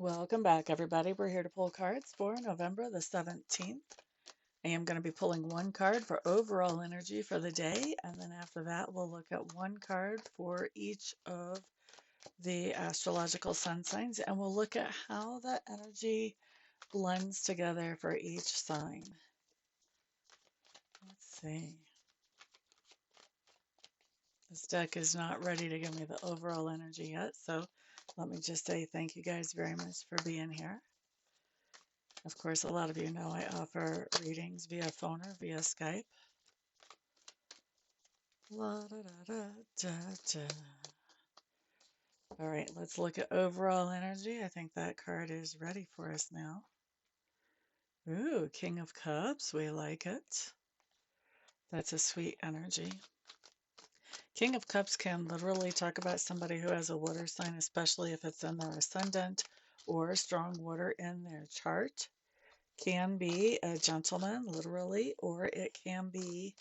Welcome back, everybody. We're here to pull cards for November the 17th. I am going to be pulling one card for overall energy for the day, and then after that, we'll look at one card for each of the astrological sun signs, and we'll look at how that energy blends together for each sign. Let's see. This deck is not ready to give me the overall energy yet, so let me just say thank you guys very much for being here. Of course, a lot of you know I offer readings via phone or via Skype. La, da, da, da, da. All right, let's look at overall energy. I think that card is ready for us now. Ooh, King of Cups. We like it. That's a sweet energy. King of Cups can literally talk about somebody who has a water sign, especially if it's in their ascendant or strong water in their chart. Can be a gentleman, literally, or it can be,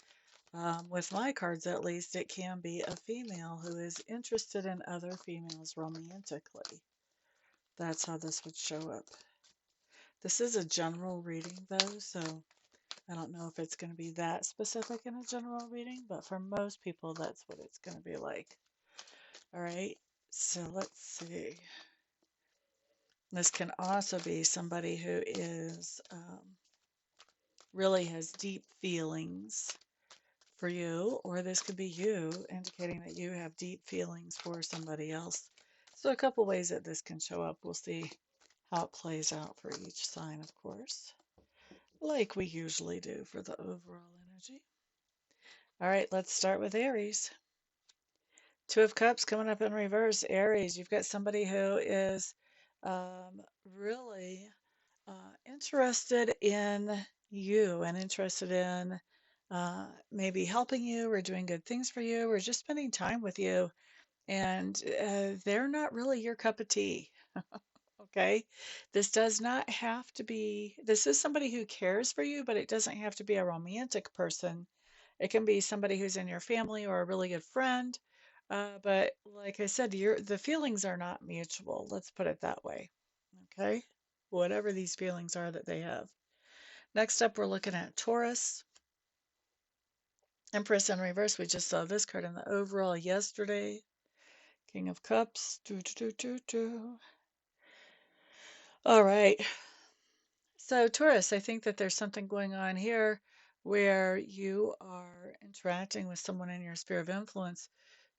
with my cards at least, it can be a female who is interested in other females romantically. That's how this would show up. This is a general reading, though, so I don't know if it's going to be that specific in a general reading, but for most people, that's what it's going to be like. All right, so let's see. This can also be somebody who is really has deep feelings for you, or this could be you indicating that you have deep feelings for somebody else. So a couple ways that this can show up. We'll see how it plays out for each sign, of course, like we usually do for the overall energy. All right, let's start with Aries. Two of Cups coming up in reverse. Aries, you've got somebody who is really interested in you and interested in maybe helping you or doing good things for you or just spending time with you. And they're not really your cup of tea. Okay. This does not have to be, this is somebody who cares for you, but it doesn't have to be a romantic person. It can be somebody who's in your family or a really good friend. But like I said, the feelings are not mutual. Let's put it that way. Okay. Whatever these feelings are that they have. Next up, we're looking at Taurus. Empress in reverse. We just saw this card in the overall yesterday. King of Cups. Do, do, do, do, do. All right. So, Taurus, I think that there's something going on here where you are interacting with someone in your sphere of influence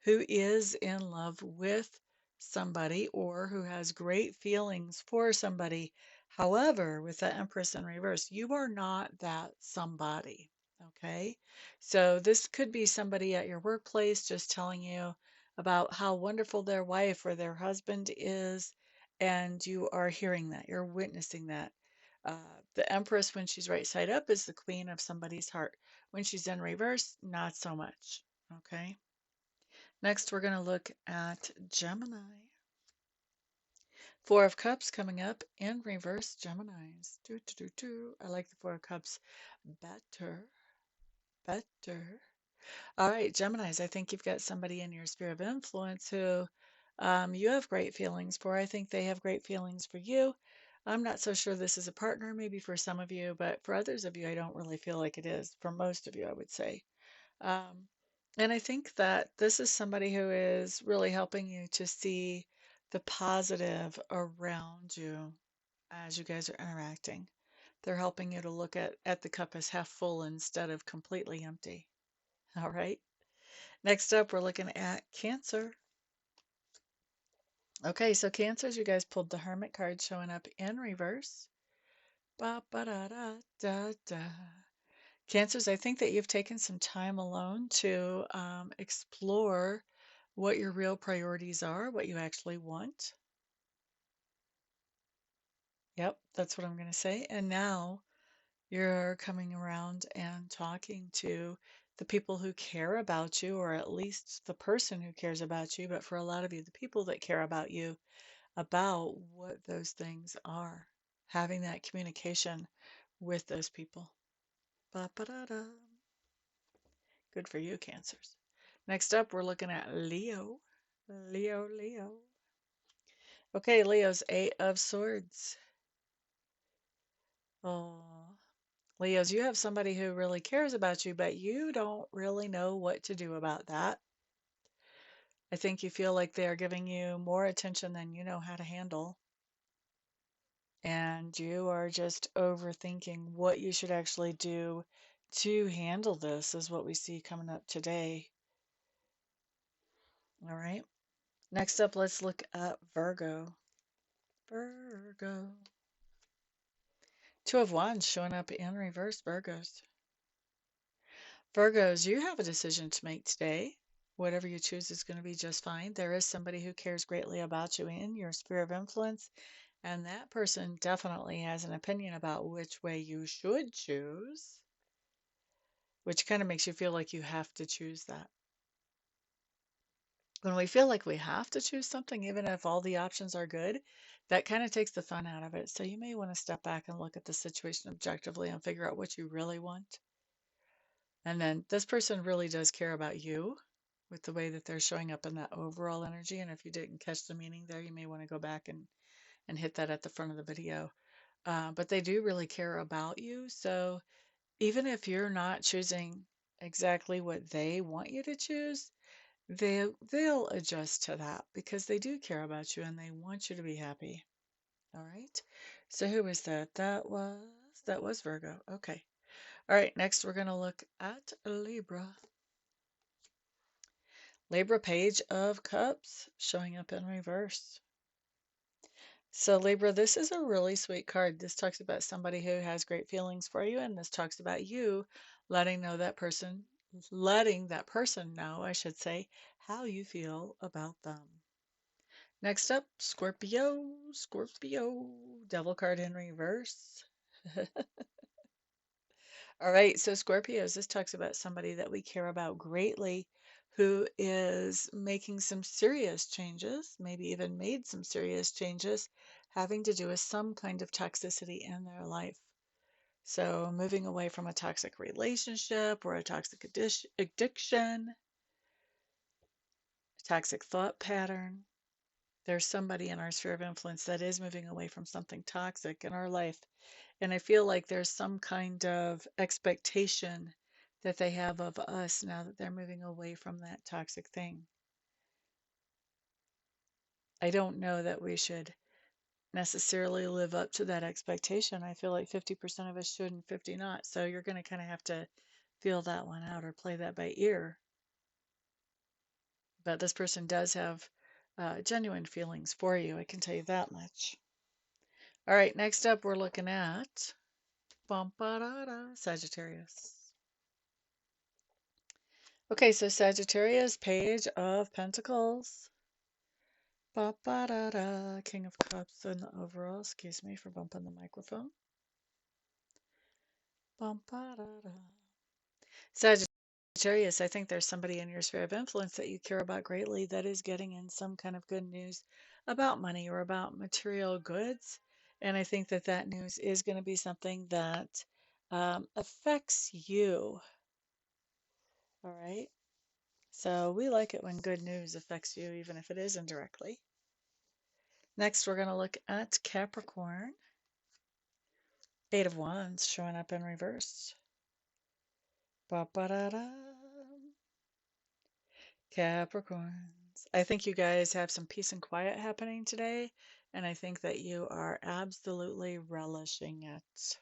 who is in love with somebody or who has great feelings for somebody. However, with the Empress in reverse, you are not that somebody. Okay. So, this could be somebody at your workplace just telling you about how wonderful their wife or their husband is, and you are hearing that, you're witnessing that. The Empress, when she's right side up, is the queen of somebody's heart. When she's in reverse, not so much. Okay. Next, we're going to look at Gemini. Four of Cups coming up in reverse, Geminis. Do, do, do, do. I like the Four of Cups better. Better. All right, Geminis, I think you've got somebody in your sphere of influence who you have great feelings for. I think they have great feelings for you. I'm not so sure this is a partner, maybe for some of you, but for others of you, I don't really feel like it is. For most of you, I would say. Um, and I think that this is somebody who is really helping you to see the positive around you as you guys are interacting. They're helping you to look at the cup as half full instead of completely empty. All right. Next up, we're looking at Cancer. Okay, so Cancers, you guys pulled the Hermit card showing up in reverse. Ba ba da da da da. Cancers, I think that you've taken some time alone to explore what your real priorities are, what you actually want. Yep, that's what I'm going to say. And now you're coming around and talking to the people who care about you, or at least the person who cares about you. But for a lot of you, the people that care about you, about what those things are, having that communication with those people. Ba-ba-da-da. Good for you, Cancers. Next up, we're looking at Leo. Leo, Leo. Okay, Leo's Eight of Swords. Oh, Leos, you have somebody who really cares about you, but you don't really know what to do about that. I think you feel like they are giving you more attention than you know how to handle. And you are just overthinking what you should actually do to handle this, is what we see coming up today. All right. Next up, let's look at Virgo. Virgo. Two of Wands showing up in reverse, Virgos. Virgos, you have a decision to make today. Whatever you choose is going to be just fine. There is somebody who cares greatly about you in your sphere of influence, and that person definitely has an opinion about which way you should choose, which kind of makes you feel like you have to choose that. When we feel like we have to choose something, even if all the options are good, that kind of takes the fun out of it. So you may want to step back and look at the situation objectively and figure out what you really want. And then this person really does care about you with the way that they're showing up in that overall energy. And if you didn't catch the meaning there, you may want to go back and hit that at the front of the video. But they do really care about you. So even if you're not choosing exactly what they want you to choose, they'll adjust to that because they do care about you and they want you to be happy. All right. So who was that? That was Virgo. Okay. All right, next we're going to look at Libra. Libra, Page of Cups, showing up in reverse. So Libra, this is a really sweet card. This talks about somebody who has great feelings for you, and this talks about you letting letting that person know, I should say, how you feel about them. Next up, Scorpio, Scorpio, Devil card in reverse. All right, so Scorpios, this talks about somebody that we care about greatly who is making some serious changes, maybe even made some serious changes having to do with some kind of toxicity in their life. So moving away from a toxic relationship or a toxic addiction, toxic thought pattern. There's somebody in our sphere of influence that is moving away from something toxic in our life. And I feel like there's some kind of expectation that they have of us now that they're moving away from that toxic thing. I don't know that we should necessarily live up to that expectation. I feel like 50% of us should and 50 not. So you're going to kind of have to feel that one out or play that by ear. But this person does have genuine feelings for you. I can tell you that much. All right, next up, we're looking at Sagittarius. Okay, so Sagittarius, Page of Pentacles. King of Cups in the overall. Excuse me for bumping the microphone. Sagittarius, I think there's somebody in your sphere of influence that you care about greatly that is getting in some kind of good news about money or about material goods. And I think that that news is going to be something that affects you. All right. So we like it when good news affects you, even if it is indirectly. Next, we're going to look at Capricorn. Eight of Wands showing up in reverse. Ba-ba-da-da. Capricorns. I think you guys have some peace and quiet happening today, and I think that you are absolutely relishing it.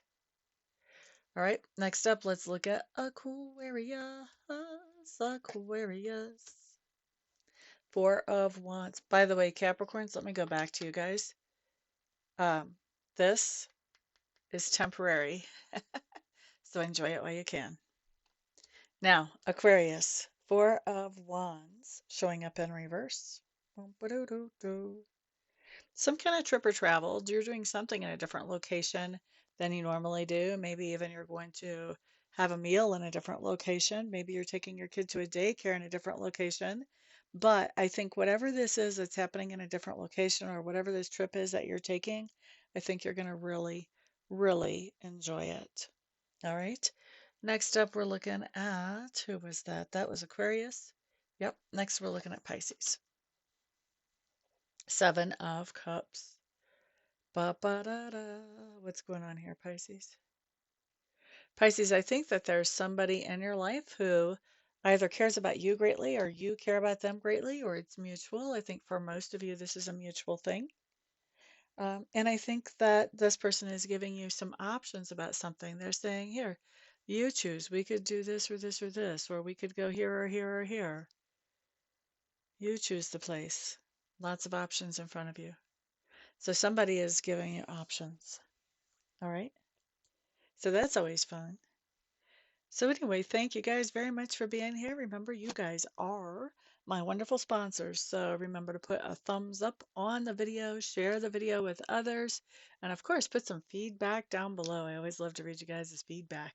All right, next up, let's look at Aquarius. Aquarius. Four of Wands. By the way, Capricorns, let me go back to you guys. This is temporary, so enjoy it while you can. Now, Aquarius, Four of Wands showing up in reverse. Some kind of trip or travel. You're doing something in a different location than you normally do. Maybe even you're going to have a meal in a different location. Maybe you're taking your kid to a daycare in a different location. But I think whatever this is that's happening in a different location or whatever this trip is that you're taking, I think you're going to really, really enjoy it. All right. Next up, we're looking at, who was that? That was Aquarius. Yep. Next, we're looking at Pisces. Seven of Cups. Ba ba da da. What's going on here, Pisces? Pisces, I think that there's somebody in your life who either cares about you greatly or you care about them greatly, or it's mutual. I think for most of you, this is a mutual thing. And I think that this person is giving you some options about something. They're saying, here, you choose. We could do this or this or this, or we could go here or here or here. You choose the place. Lots of options in front of you. So somebody is giving you options. All right. So that's always fun. So anyway, thank you guys very much for being here. Remember, you guys are my wonderful sponsors. So remember to put a thumbs up on the video, share the video with others, and of course, put some feedback down below. I always love to read you guys' feedback.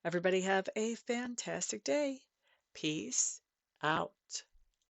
Everybody have a fantastic day. Peace out.